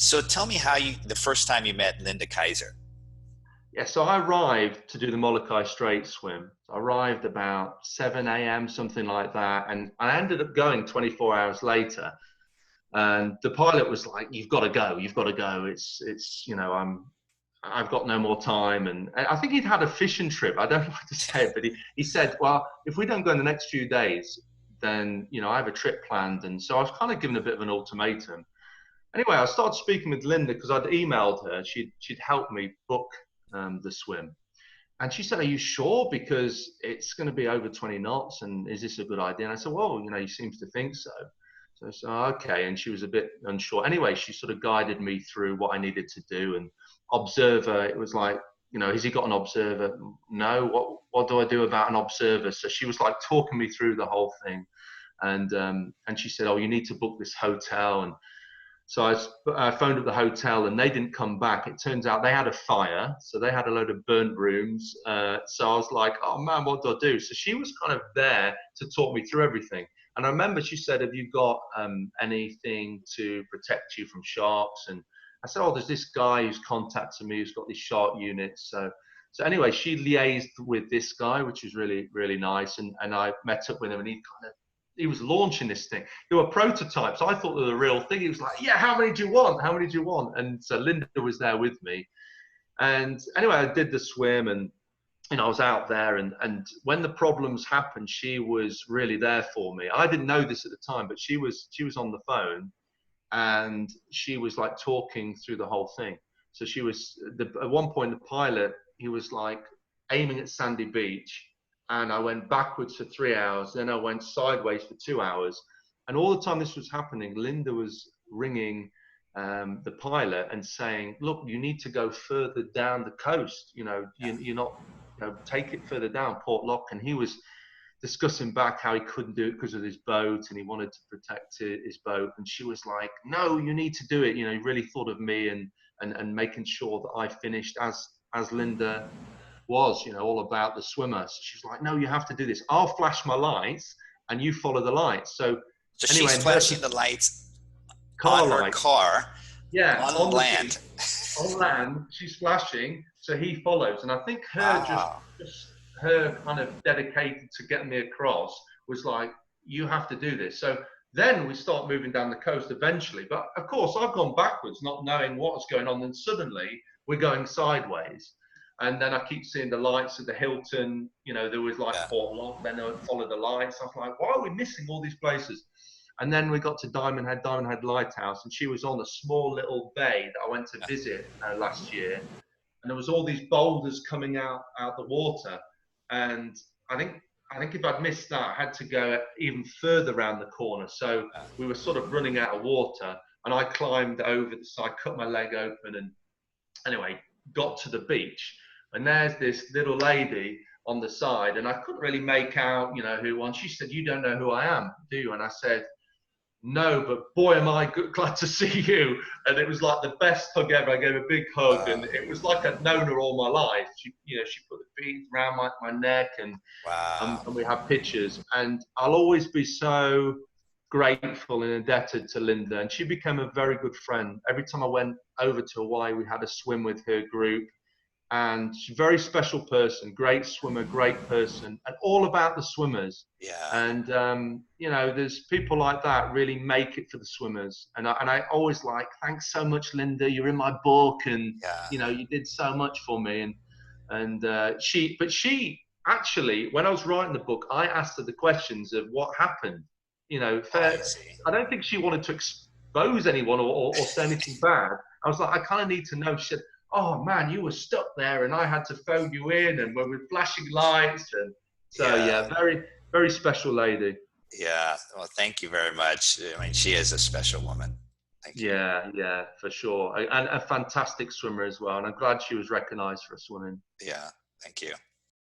So tell me how the first time you met Linda Kaiser. Yeah, so I arrived to do the Molokai Strait swim. I arrived about 7 a.m., something like that. And I ended up going 24 hours later. And the pilot was like, "You've got to go, you've got to go. I've got no more time." And I think he'd had a fishing trip. I don't know what to say it, but he said, "Well, if we don't go in the next few days, then, I have a trip planned." And so I was kind of given a bit of an ultimatum. Anyway, I started speaking with Linda because I'd emailed her. She'd helped me book the swim. And she said, "Are you sure? Because it's going to be over 20 knots. And is this a good idea?" And I said, "Well, he seems to think so." So I said, "Oh, okay." And she was a bit unsure. Anyway, she sort of guided me through what I needed to do. And observer, it was like, has he got an observer? No. What do I do about an observer? So she was like talking me through the whole thing. And she said, "Oh, you need to book this hotel." And so I phoned up the hotel and they didn't come back. It turns out they had a fire, so they had a load of burnt rooms. So I was like, "Oh man, what do I do?" So she was kind of there to talk me through everything. And I remember she said, "Have you got anything to protect you from sharks?" And I said, "Oh, there's this guy who's contacted me who's got these shark units." So anyway, she liaised with this guy, which was really, really nice. And I met up with him and he was launching this thing. There were prototypes. I thought they were the real thing. He was like, "Yeah, how many do you want? How many do you want?" And so Linda was there with me. And anyway, I did the swim and, I was out there. And when the problems happened, she was really there for me. I didn't know this at the time, but she was on the phone and she was like talking through the whole thing. So at one point, the pilot, he was like aiming at Sandy Beach. And I went backwards for 3 hours. Then I went sideways for 2 hours. And all the time this was happening, Linda was ringing the pilot and saying, "Look, you need to go further down the coast. You're not, take it further down, Port Lock." And he was discussing back how he couldn't do it because of his boat and he wanted to protect his boat. And she was like, "No, you need to do it." He really thought of me and making sure that I finished as Linda was, all about the swimmer. So she's like, "No, you have to do this. I'll flash my lights and you follow the lights." So So anyway, she's flashing the lights car on her light, car yeah, on land. on land, she's flashing, so he follows. And I think Wow. just her kind of dedicated to getting me across was like, "You have to do this." So then we start moving down the coast eventually. But of course, I've gone backwards, not knowing what's going on. Then suddenly we're going sideways. And then I keep seeing the lights of the Hilton. There was like Yeah. Port Lock. Then I would follow the lights. I was like, "Why are we missing all these places?" And then we got to Diamond Head Lighthouse, and she was on a small little bay that I went to visit last year. And there was all these boulders coming out the water. And I think if I'd missed that, I had to go even further around the corner. So we were sort of running out of water, and I climbed over the side, cut my leg open, and anyway, got to the beach. And there's this little lady on the side, and I couldn't really make out, who it was. She said, "You don't know who I am, do you?" And I said, "No, but boy, am I glad to see you." And it was like the best hug ever. I gave a big hug, and it was like I'd known her all my life. She put the beads around my neck, and Wow. we have pictures. And I'll always be so grateful and indebted to Linda. And she became a very good friend. Every time I went over to Hawaii, we had a swim with her group. And she's a very special person, great swimmer, great person, and all about the swimmers. Yeah. And there's people like that really make it for the swimmers. And I always like, "Thanks so much, Linda. You're in my book, and Yeah. you did so much for me." And she actually, when I was writing the book, I asked her the questions of what happened. I see. I don't think she wanted to expose anyone or say anything bad. I was like, "I kind of need to know." She said, "Oh man, you were stuck there and I had to phone you in and we were flashing lights." And so Yeah. yeah, very, very special lady. Yeah. Well, thank you very much. I mean, she is a special woman. Thank you. Yeah, for sure. And a fantastic swimmer as well. And I'm glad she was recognized for her swimming. Yeah. Thank you.